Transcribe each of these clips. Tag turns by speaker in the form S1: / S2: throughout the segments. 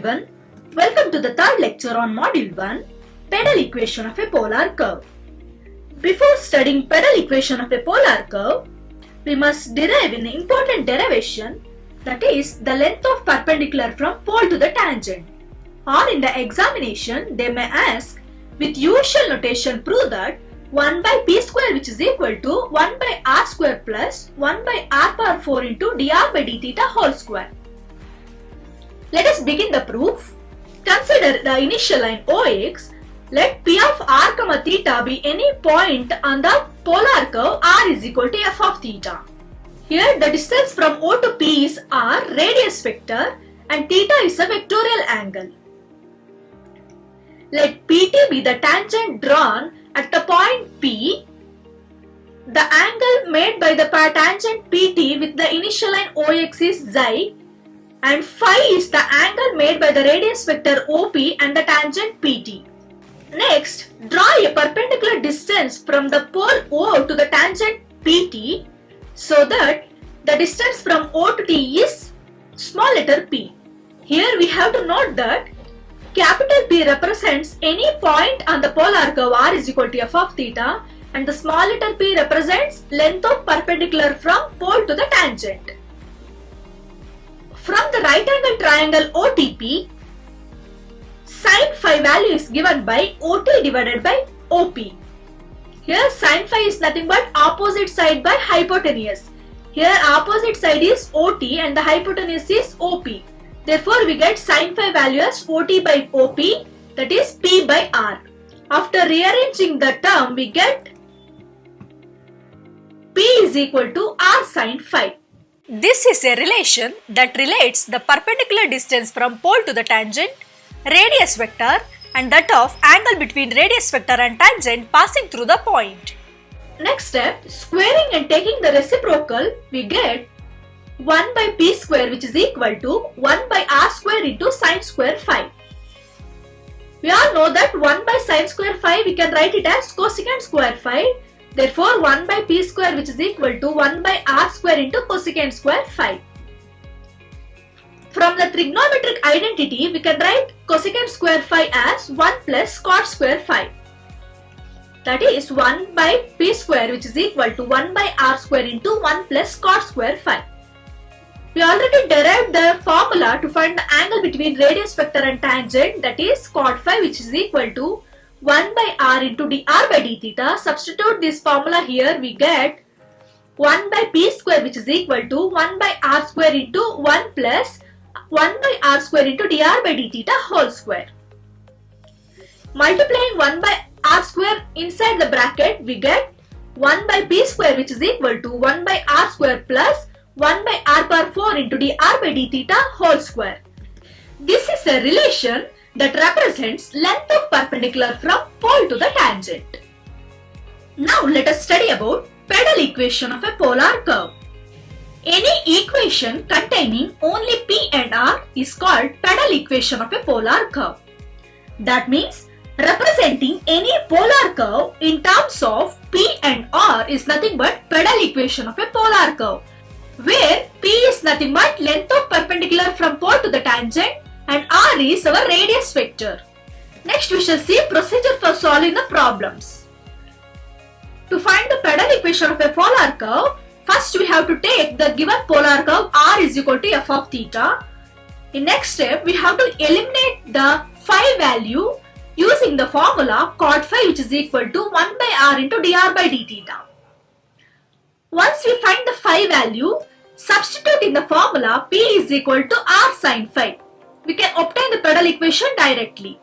S1: everyone, welcome to the third lecture on Module 1, Pedal Equation of a Polar Curve. Before studying pedal equation of a polar curve, we must derive an important derivation, that is the length of perpendicular from pole to the tangent. Or in the examination, they may ask, with usual notation prove that 1 by p square which is equal to 1 by r square plus 1 by r power 4 into dr by d theta whole square. Let us begin the proof. Consider the initial line OX. Let P of r comma theta be any point on the polar curve r is equal to f of theta. Here the distance from O to P is r, radius vector, and theta is a vectorial angle. Let PT be the tangent drawn at the point P. The angle made by the tangent PT with the initial line OX is xi, and phi is the angle made by the radius vector OP and the tangent PT. Next, draw a perpendicular distance from the pole O to the tangent PT so that the distance from O to T is small letter p. Here we have to note that capital P represents any point on the polar curve r is equal to f of theta, and the small letter p represents length of perpendicular from pole to the tangent. From the right angle triangle OTP, sin phi value is given by OT divided by OP. Here sin phi is nothing but opposite side by hypotenuse. Here opposite side is OT and the hypotenuse is OP. Therefore we get sin phi value as OT by OP, that is P by R. After rearranging the term we get P is equal to R sin phi.
S2: This is a relation that relates the perpendicular distance from pole to the tangent, radius vector, and that of angle between radius vector and tangent passing through the point.
S1: Next step, squaring and taking the reciprocal, we get 1 by p square which is equal to 1 by r square into sin square phi. We all know that 1 by sin square phi we can write it as cosecant square phi. Therefore 1 by p square which is equal to 1 by r square into cosecant square phi. From the trigonometric identity we can write cosecant square phi as 1 plus cot square phi. That is 1 by p square which is equal to 1 by r square into 1 plus cot square phi. We already derived the formula to find the angle between radius vector and tangent, that is cot phi, which is equal to 1 by r into dr by d theta. Substitute this formula here, we get 1 by p square which is equal to 1 by r square into 1 plus 1 by r square into dr by d theta whole square. Multiplying 1 by r square inside the bracket, we get 1 by p square which is equal to 1 by r square plus 1 by r power 4 into dr by d theta whole square. This is a relation that represents length of perpendicular from pole to the tangent. Now let us study about pedal equation of a polar curve. Any equation containing only p and r is called pedal equation of a polar curve. That means representing any polar curve in terms of p and r is nothing but pedal equation of a polar curve, where p is nothing but length of perpendicular from pole to the tangent and r is our radius vector. Next we shall see procedure for solving the problems. To find the pedal equation of a polar curve, first we have to take the given polar curve r is equal to f of theta. In next step we have to eliminate the phi value using the formula cot phi which is equal to 1 by r into dr by d theta. Once we find the phi value, substitute in the formula p is equal to r sin phi. We can obtain the pedal equation directly.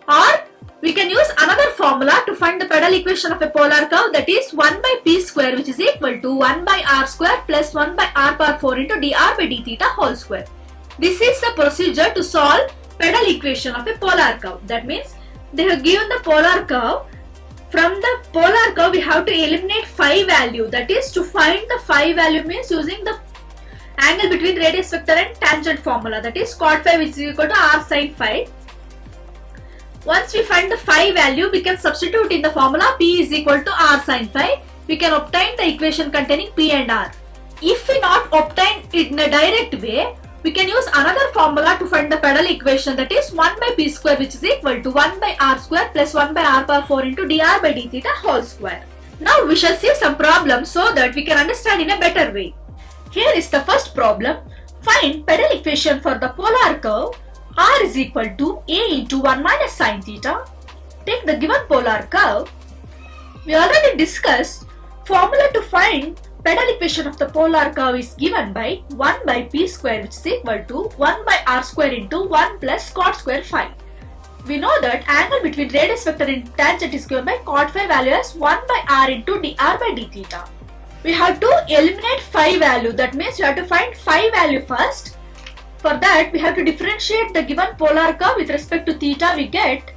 S1: Or we can use another formula to find the pedal equation of a polar curve, that is 1 by p square which is equal to 1 by r square plus 1 by r power 4 into dr by d theta whole square. This is the procedure to solve pedal equation of a polar curve. That means they have given the polar curve. From the polar curve we have to eliminate phi value, that is to find the phi value means using the angle between radius vector and tangent formula, that is cot phi which is equal to r sin phi. Once we find the phi value we can substitute in the formula p is equal to r sin phi. We can obtain the equation containing p and r. If we not obtain it in a direct way, we can use another formula to find the pedal equation, that is 1 by p square, which is equal to 1 by r square plus 1 by r power 4 into dr by d theta whole square. Now we shall see some problems so that we can understand in a better way. Here is the first problem. Find pedal equation for the polar curve r is equal to a into 1 minus sin theta. Take the given polar curve. We already discussed formula to find pedal equation of the polar curve is given by 1 by p square, which is equal to 1 by r square into 1 plus cot square phi. We know that angle between radius vector and tangent is given by cot phi value as 1 by r into dr by d theta. We have to eliminate phi value, that means we have to find phi value first. For that we have to differentiate the given polar curve with respect to theta. We get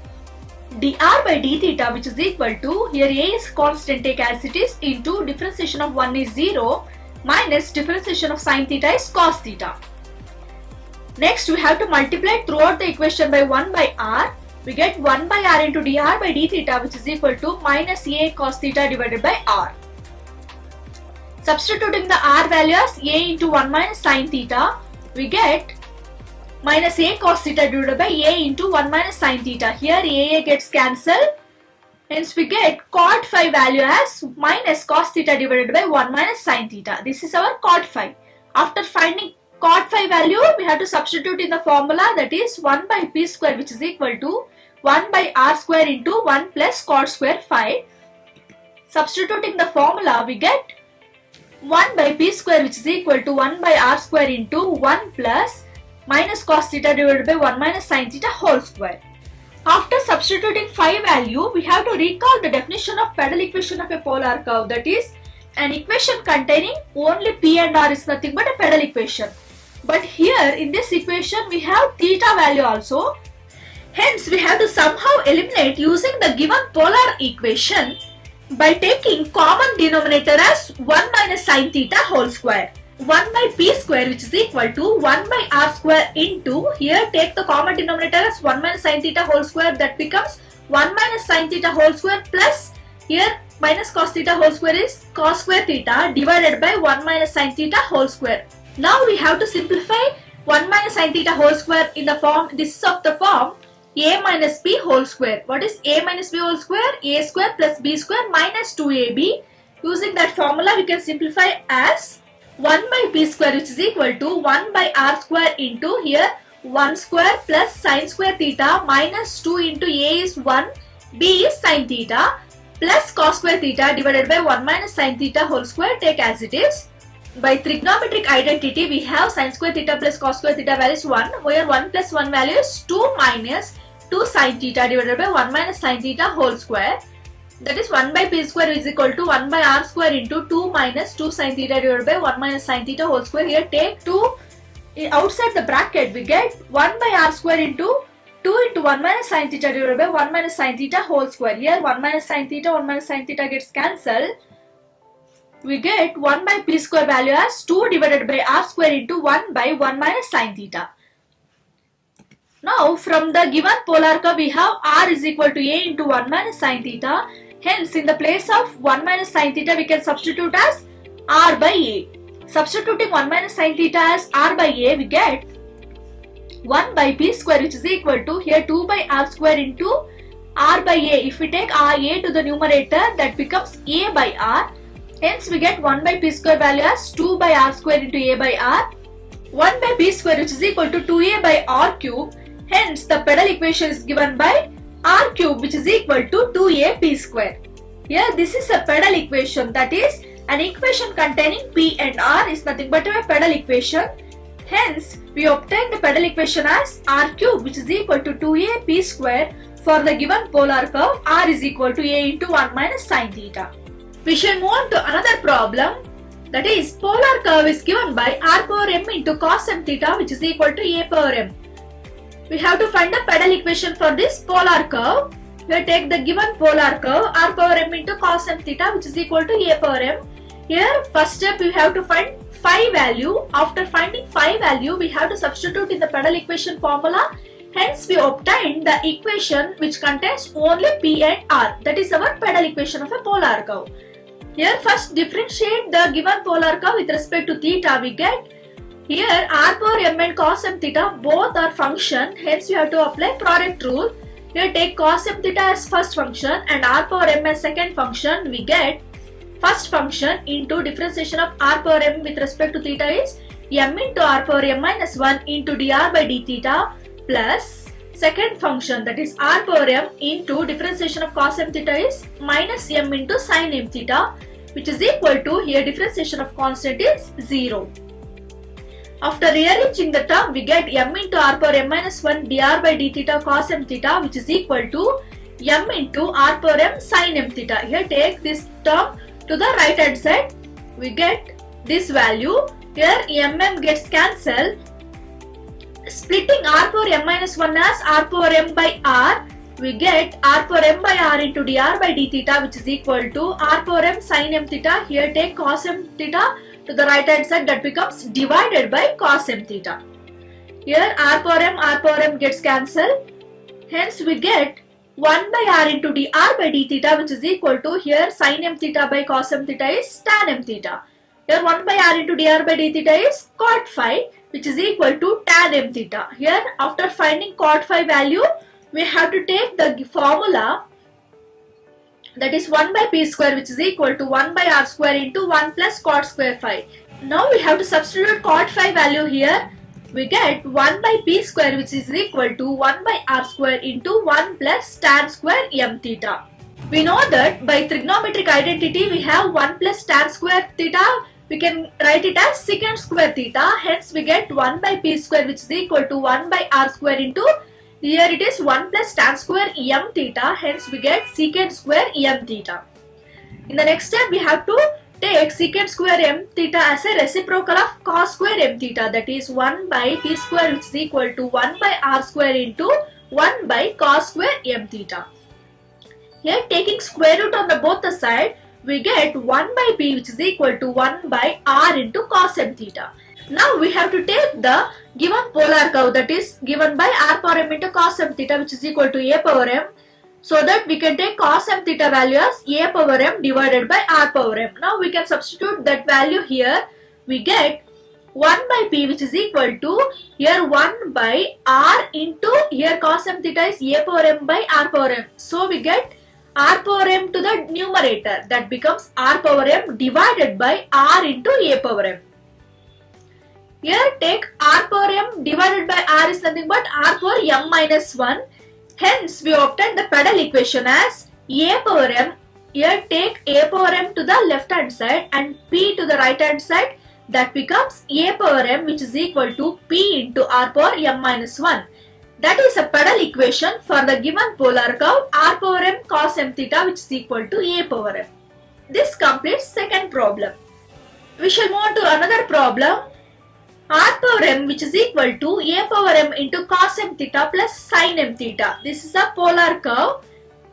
S1: dr by d theta, which is equal to, here a is constant, take as it is, into differentiation of 1 is 0 minus differentiation of sin theta is cos theta. Next we have to multiply throughout the equation by 1 by r. We get 1 by r into dr by d theta, which is equal to minus a cos theta divided by r. Substituting the r value as a into 1 minus sin theta, we get minus a cos theta divided by a into 1 minus sin theta. Here a gets cancelled. Hence we get cot phi value as minus cos theta divided by 1 minus sin theta. This is our cot phi. After finding cot phi value, we have to substitute in the formula, that is 1 by p square, which is equal to 1 by r square into 1 plus cot square phi. Substituting the formula, we get 1 by p square, which is equal to 1 by r square into 1 plus minus cos theta divided by 1 minus sin theta whole square. After substituting phi value, we have to recall the definition of pedal equation of a polar curve, that is an equation containing only p and r is nothing but a pedal equation. But here in this equation we have theta value also. Hence we have to somehow eliminate using the given polar equation by taking common denominator as 1 minus sin theta whole square. 1 by p square, which is equal to 1 by r square into, here take the common denominator as 1 minus sin theta whole square, that becomes 1 minus sin theta whole square plus, here minus cos theta whole square is cos square theta divided by 1 minus sin theta whole square. Now we have to simplify 1 minus sin theta whole square in the form, this is of the form a minus b whole square. What is a minus b whole square? A square plus b square minus 2ab. Using that formula we can simplify as 1 by p square, which is equal to 1 by r square into, here 1 square plus sin square theta minus 2 into a is 1, b is sin theta plus cos square theta divided by 1 minus sin theta whole square, take as it is. By trigonometric identity we have sin square theta plus cos square theta value is 1, where 1 plus 1 value is 2 minus 2 sin theta divided by 1 minus sin theta whole square. That is 1 by p square is equal to 1 by r square into 2 minus 2 sin theta divided by 1 minus sin theta whole square. Here take 2 outside the bracket, we get 1 by r square into 2 into 1 minus sin theta divided by 1 minus sin theta whole square. Here 1 minus sin theta gets cancelled. We get 1 by p square value as 2 divided by r square into 1 by 1 minus sin theta. Now from the given polar curve we have r is equal to a into 1 minus sin theta. Hence in the place of 1 minus sin theta we can substitute as r by a. Substituting 1 minus sin theta as r by a, we get 1 by p square, which is equal to, here 2 by r square into r by a. If we take a to the numerator, that becomes a by r. Hence we get 1 by p square value as 2 by r square into a by r. 1 by p square, which is equal to 2a by r cube. Hence the pedal equation is given by r cube, which is equal to 2a p square. Here this is a pedal equation, that is an equation containing p and r is nothing but a pedal equation. Hence we obtain the pedal equation as r cube, which is equal to 2a p square for the given polar curve r is equal to a into 1 minus sin theta. We shall move on to another problem, that is polar curve is given by r power m into cos m theta, which is equal to a power m. We have to find the pedal equation for this polar curve. We take the given polar curve r power m into cos m theta, which is equal to a power m. Here first step we have to find phi value. After finding phi value we have to substitute in the pedal equation formula. Hence we obtain the equation which contains only p and r. That is our pedal equation of a polar curve. Here first differentiate the given polar curve with respect to theta. We get Here r power m and cos m theta both are function, hence we have to apply product rule. Here take cos m theta as first function and r power m as second function. We get first function into differentiation of r power m with respect to theta is m into r power m minus 1 into dr by d theta plus second function, that is r power m into differentiation of cos m theta is minus m into sin m theta, which is equal to, here differentiation of constant is 0. After rearranging the term, we get m into r power m minus 1 dr by d theta cos m theta, which is equal to m into r power m sin m theta. Here take this term to the right hand side, we get this value. Here mm gets cancelled. Splitting r power m minus 1 as r power m by r, we get r power m by r into dr by d theta, which is equal to r power m sin m theta. Here take cos m theta to the right hand side, that becomes divided by cos m theta. Here r power m gets cancelled. Hence we get 1 by r into dr by d theta, which is equal to, here sin m theta by cos m theta is tan m theta. Here 1 by r into dr by d theta is cot phi, which is equal to tan m theta. Here after finding cot phi value, we have to take the formula, that is 1 by p square, which is equal to 1 by r square into 1 plus cot square phi. Now we have to substitute cot phi value here. We get 1 by p square, which is equal to 1 by r square into 1 plus tan square m theta. We know that by trigonometric identity we have 1 plus tan square theta. We can write it as secant square theta. Hence we get 1 by p square, which is equal to 1 by r square into, here it is 1 plus tan square m theta. Hence we get secant square m theta. In the next step we have to take secant square m theta as a reciprocal of cos square m theta, that is 1 by p square, which is equal to 1 by r square into 1 by cos square m theta. Here taking square root on the both the side, we get 1 by p, which is equal to 1 by r into cos m theta. Now we have to take the given polar curve, that is given by r power m into cos m theta, which is equal to a power m, so that we can take cos m theta value as a power m divided by r power m. Now we can substitute that value here. We get 1 by p, which is equal to, here 1 by r into, here cos m theta is a power m by r power m. So we get r power m to the numerator, that becomes r power m divided by r into a power m. Here take r power m divided by r is nothing but r power m minus 1. Hence we obtain the pedal equation as a power m. Here take a power m to the left hand side and p to the right hand side. That becomes a power m, which is equal to p into r power m minus 1. That is a pedal equation for the given polar curve r power m cos m theta, which is equal to a power m. This completes second problem. We shall move on to another problem. R power m, which is equal to a power m into cos m theta plus sin m theta. This is a polar curve.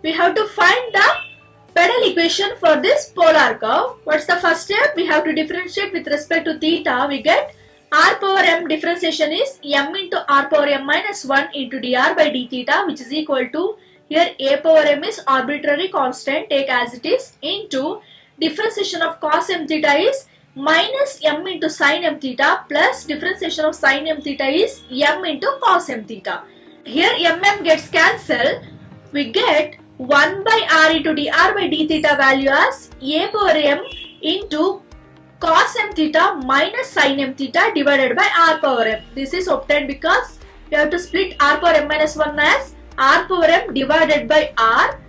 S1: We have to find the pedal equation for this polar curve. What's the first step? We have to differentiate with respect to theta. We get r power m differentiation is m into r power m minus 1 into dr by d theta, which is equal to, here a power m is arbitrary constant, take as it is, into differentiation of cos m theta is minus m into sin m theta plus differentiation of sin m theta is m into cos m theta. Here mm gets cancelled. We get 1 by r into dr by d theta value as a power m into cos m theta minus sin m theta divided by r power m. This is obtained because we have to split r power m minus 1 as r power m divided by r.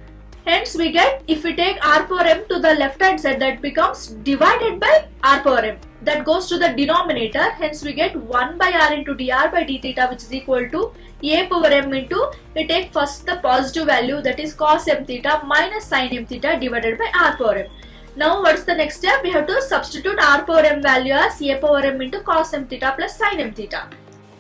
S1: Hence we get, if we take r power m to the left hand side, that becomes divided by r power m. That goes to the denominator. Hence we get 1 by r into dr by d theta, which is equal to a power m into, we take first the positive value, that is cos m theta minus sin m theta divided by r power m. Now what's the next step? We have to substitute r power m value as a power m into cos m theta plus sin m theta.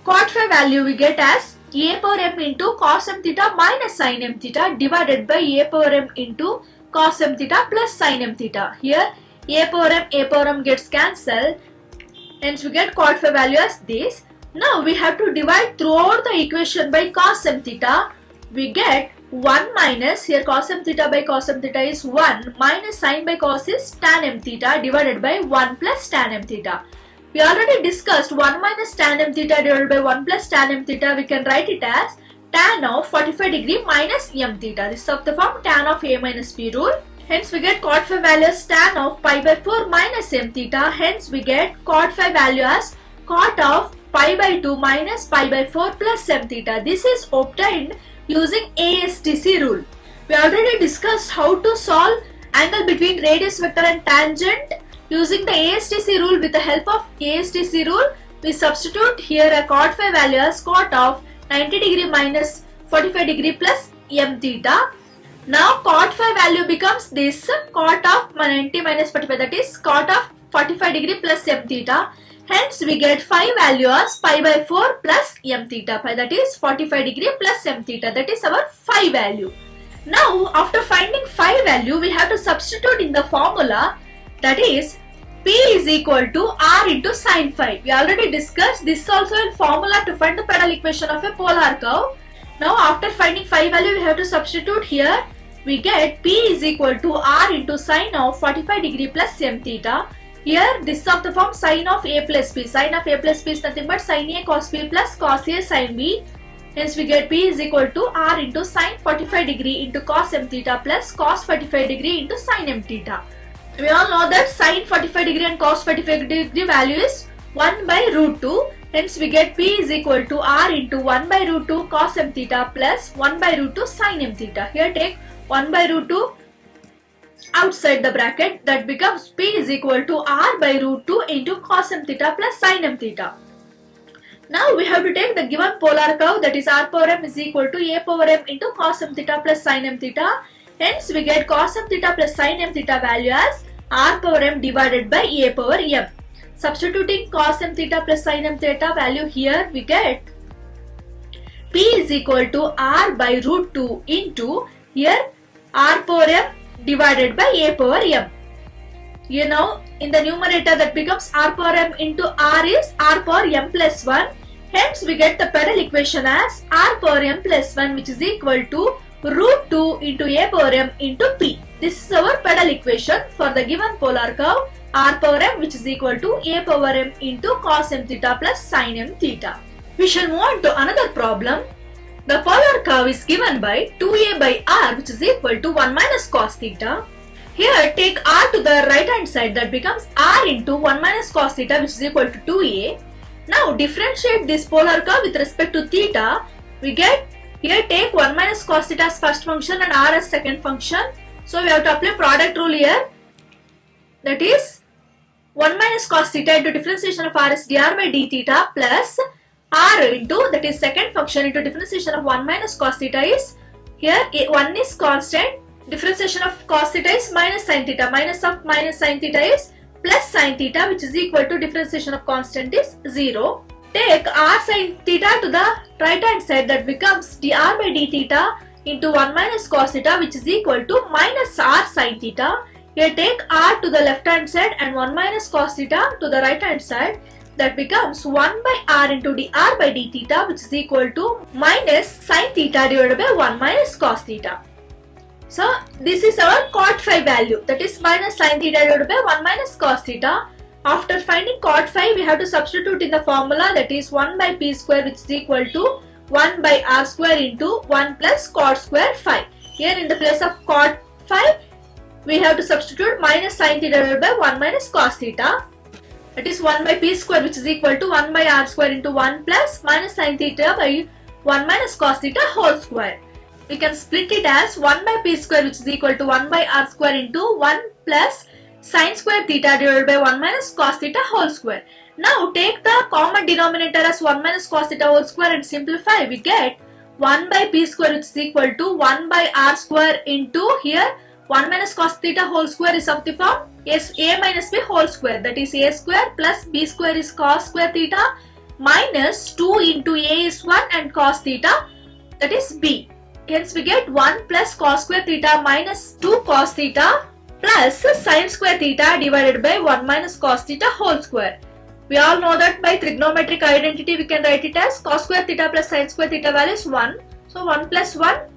S1: Cot phi value we get as a power m into cos m theta minus sin m theta divided by a power m into cos m theta plus sin m theta. Here a power m gets cancelled. Hence we get cot phi value as this. Now we have to divide throughout the equation by cos m theta. We get 1 minus, here cos m theta by cos m theta is 1 minus sin by cos is tan m theta divided by 1 plus tan m theta. We already discussed 1 minus tan m theta divided by 1 plus tan m theta. We can write it as tan of 45 degree minus m theta. This is of the form tan of a minus b rule. Hence we get cot phi value as tan of pi by 4 minus m theta. Hence we get cot phi value as cot of pi by 2 minus pi by 4 plus m theta. This is obtained using ASTC rule. We already discussed how to solve angle between radius vector and tangent using the ASTC rule. With the help of ASTC rule, we substitute here a cot phi value as cot of 90 degree minus 45 degree plus m theta. Now cot phi value becomes this cot of 90 minus 45, that is cot of 45 degree plus m theta. Hence we get phi value as pi by 4 plus m theta. Pi, that is 45 degree plus m theta. That is our phi value. Now after finding phi value, we have to substitute in the formula, that is P is equal to R into sin phi. We already discussed this also in formula to find the pedal equation of a polar curve. Now after finding phi value, we have to substitute here. We get P is equal to R into sin of 45 degree plus m theta. Here this is of the form sin of a plus b. Sin of a plus b is nothing but sin a cos b plus cos a sin b. Hence we get P is equal to R into sin 45 degree into cos m theta plus cos 45 degree into sin m theta. We all know that sin 45 degree and cos 45 degree value is 1 by root 2. Hence we get P is equal to R into 1 by root 2 cos m theta plus 1 by root 2 sin m theta. Here take 1 by root 2 outside the bracket. That becomes P is equal to R by root 2 into cos m theta plus sin m theta. Now we have to take the given polar curve, that is R power m is equal to a power m into cos m theta plus sin m theta. Hence we get cos m theta plus sin m theta value as R power m divided by a power m. Substituting cos m theta plus sin m theta value here, we get P is equal to R by root 2 into here R power m divided by a power m. You know, in the numerator that becomes R power m into R is R power m plus 1. Hence we get the pedal equation as R power m plus 1, which is equal to root 2 into a power m into P. This is our pedal equation for the given polar curve R power m, which is equal to a power m into cos m theta plus sin m theta. We shall move on to another problem. The polar curve is given by 2a by r, which is equal to 1 minus cos theta. Here take r to the right hand side, that becomes r into 1 minus cos theta, which is equal to 2a. Now differentiate this polar curve with respect to theta. We get here take 1 minus cos theta as first function and r as second function. So we have to apply product rule here. That is 1 minus cos theta into differentiation of r is dr by d theta plus r into, that is second function, into differentiation of 1 minus cos theta is, here 1 is constant, differentiation of cos theta is minus sin theta, minus of minus sin theta is plus sin theta, which is equal to differentiation of constant is 0. Take r sin theta to the right hand side, that becomes dr by d theta into 1 minus cos theta, which is equal to minus r sin theta. Here take r to the left hand side and 1 minus cos theta to the right hand side. That becomes 1 by r into dr by d theta, which is equal to minus sin theta divided by 1 minus cos theta. So this is our cot phi value, that is minus sin theta divided by 1 minus cos theta. After finding cot phi, we have to substitute in the formula, that is 1 by p square, which is equal to 1 by r square into 1 plus cot square phi. Here in the place of cot phi, we have to substitute minus sin theta divided by 1 minus cos theta. That is 1 by p square, which is equal to 1 by r square into 1 plus minus sin theta by 1 minus cos theta whole square. We can split it as 1 by p square, which is equal to 1 by r square into 1 plus sin square theta divided by 1 minus cos theta whole square. Now take the common denominator as 1 minus cos theta whole square and simplify. We get 1 by p square, which is equal to 1 by r square into here 1 minus cos theta whole square is of the form a minus b whole square, that is a square plus b square is cos square theta minus 2 into a is 1 and cos theta, that is b. Hence we get 1 plus cos square theta minus 2 cos theta plus sin square theta divided by 1 minus cos theta whole square. We all know that by trigonometric identity we can write it as cos square theta plus sin square theta value is 1. So 1 plus 1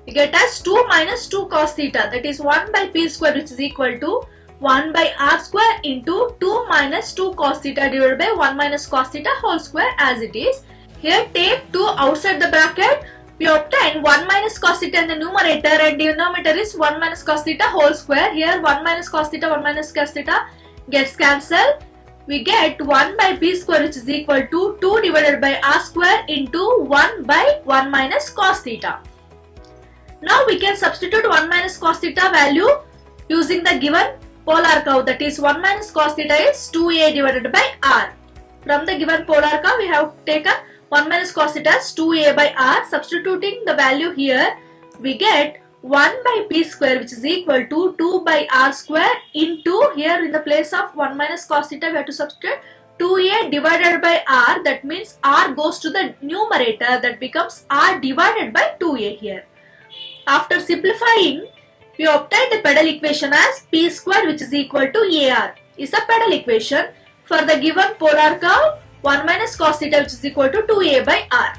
S1: we get as 2 minus 2 cos theta, that is 1 by p square, which is equal to 1 by r square into 2 minus 2 cos theta divided by 1 minus cos theta whole square as it is. Here take 2 outside the bracket. We obtain 1 minus cos theta in the numerator and denominator is 1 minus cos theta whole square. Here 1 minus cos theta, 1 minus cos theta gets cancelled. We get 1 by b square which is equal to 2 divided by r square into 1 by 1 minus cos theta. Now we can substitute 1 minus cos theta value using the given polar curve, that is 1 minus cos theta is 2a divided by r. From the given polar curve we have taken 1 minus cos theta as 2a by r. Substituting the value here, we get 1 by b square which is equal to 2 by r square into, here in the place of 1 minus cos theta we have to substitute 2a divided by r, that means r goes to the numerator, that becomes r divided by 2a here. After simplifying, we obtain the pedal equation as p square which is equal to ar is the pedal equation for the given polar curve 1 minus cos theta which is equal to 2a by r.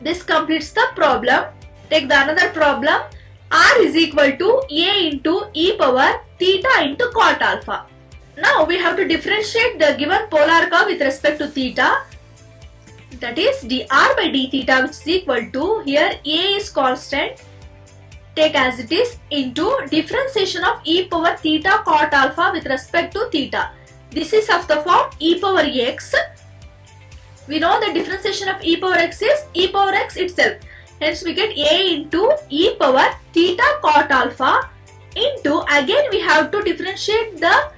S1: This completes the problem. Take the another problem. R is equal to a into e power theta into cot alpha. Now we have to differentiate the given polar curve with respect to theta. That is dr by d theta which is equal to, here a is constant, take as it is, into differentiation of e power theta cot alpha with respect to theta. This is of the form e power x. We know the differentiation of e power x is e power x itself. Hence we get a into e power theta cot alpha into, again we have to differentiate the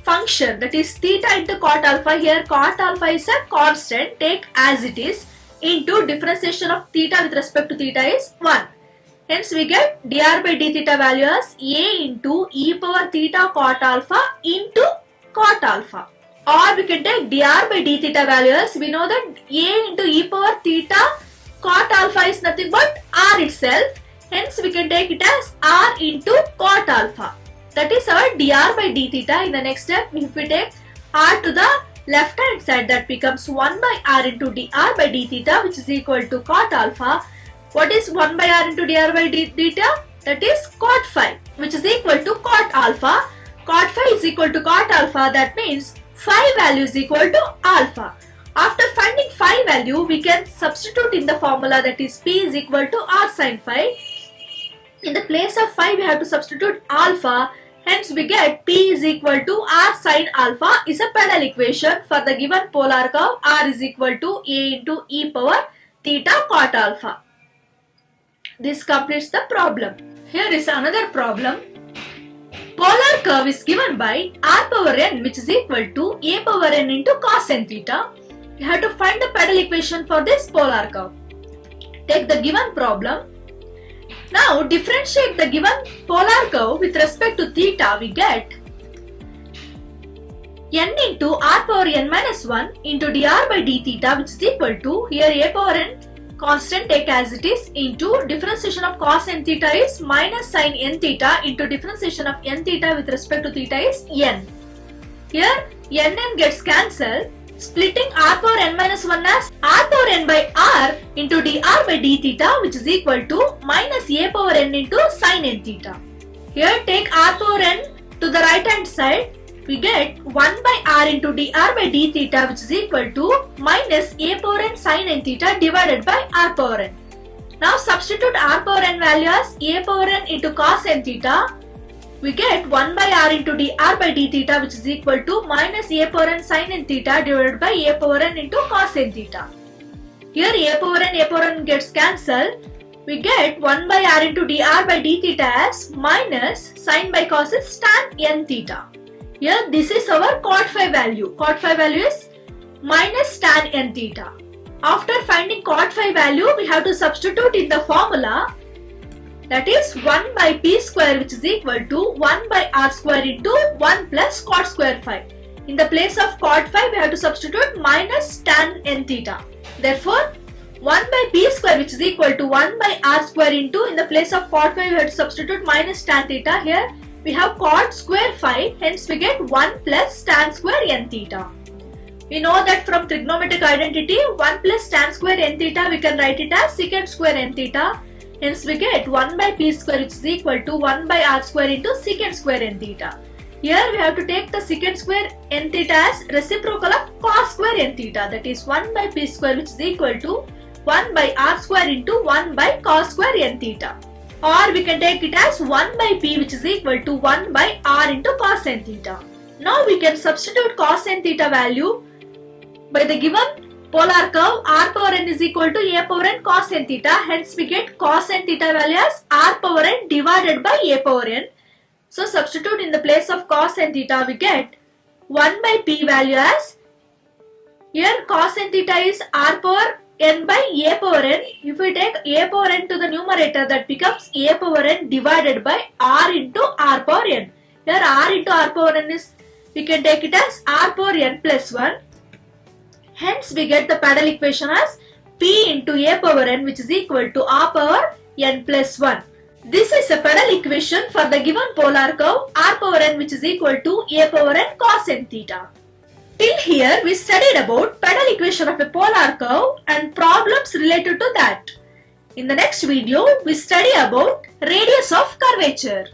S1: function, that is theta into cot alpha. Here cot alpha is a constant, take as it is, into differentiation of theta with respect to theta is 1. Hence we get dr by d theta value as a into e power theta cot alpha into cot alpha. Or we can take dr by d theta value as, we know that a into e power theta cot alpha is nothing but r itself. Hence we can take it as r into cot alpha. That is our dr by d theta. In the next step, if we take r to the left hand side, that becomes 1 by r into dr by d theta which is equal to cot alpha. What is 1 by r into dr by d theta? That is cot phi which is equal to cot alpha. Cot phi is equal to cot alpha, that means phi value is equal to alpha. After finding phi value, we can substitute in the formula, that is p is equal to r sin phi. In the place of phi we have to substitute alpha. Hence we get p is equal to r sin alpha is a pedal equation for the given polar curve r is equal to a into e power theta cot alpha. This completes the problem. Here is another problem. Polar curve is given by r power n which is equal to a power n into cos n theta. We have to find the pedal equation for this polar curve. Take the given problem. Now differentiate the given polar curve with respect to theta. We get n into r power n minus 1 into dr by d theta which is equal to, here a power n constant, take as it is, into differentiation of cos n theta is minus sin n theta into differentiation of n theta with respect to theta is n. Here n gets cancelled, splitting r power n minus 1 as r power n by r into dr by d theta which is equal to minus a power n into sin n theta. Here take r power n to the right hand side. We get 1 by r into dr by d theta which is equal to minus a power n sin n theta divided by r power n. Now substitute r power n value as a power n into cos n theta. We get 1 by r into dr by d theta which is equal to minus a power n sin n theta divided by a power n into cos n theta. Here a power n gets cancelled. We get 1 by r into dr by d theta as minus sin by cos is tan n theta. Here this is our cot phi value. Cot phi value is minus tan n theta. After finding cot phi value, we have to substitute in the formula, that is 1 by p square which is equal to 1 by r square into 1 plus cot square phi. In the place of cot phi, we have to substitute minus tan n theta. Therefore, 1 by p square which is equal to 1 by r square into, in the place of cot phi, we have to substitute minus tan theta. Here we have cot square phi, hence we get 1 plus tan square n theta. We know that from trigonometric identity, 1 plus tan square n theta we can write it as secant square n theta. Hence we get 1 by p square which is equal to 1 by r square into secant square n theta. Here we have to take the secant square n theta as reciprocal of cos square n theta, that is 1 by p square, which is equal to 1 by r square into 1 by cos square n theta. Or we can take it as 1 by p, which is equal to 1 by r into cos n theta. Now we can substitute cos n theta value by the given polar curve. R power n is equal to a power n cos n theta. Hence we get cos n theta value as r power n divided by a power n. So substitute in the place of cos n theta, we get 1 by p value as, here cos n theta is r power n by a power n. If we take a power n to the numerator, that becomes a power n divided by r into r power n. Here r into r power n is, we can take it as r power n plus 1. Hence we get the Padel equation as p into a power n, which is equal to r power n plus 1. This is a Padel equation for the given polar curve r power n, which is equal to a power n cos n theta. Till here we studied about Padel equation of a polar curve and problems related to that. In the next video we study about radius of curvature.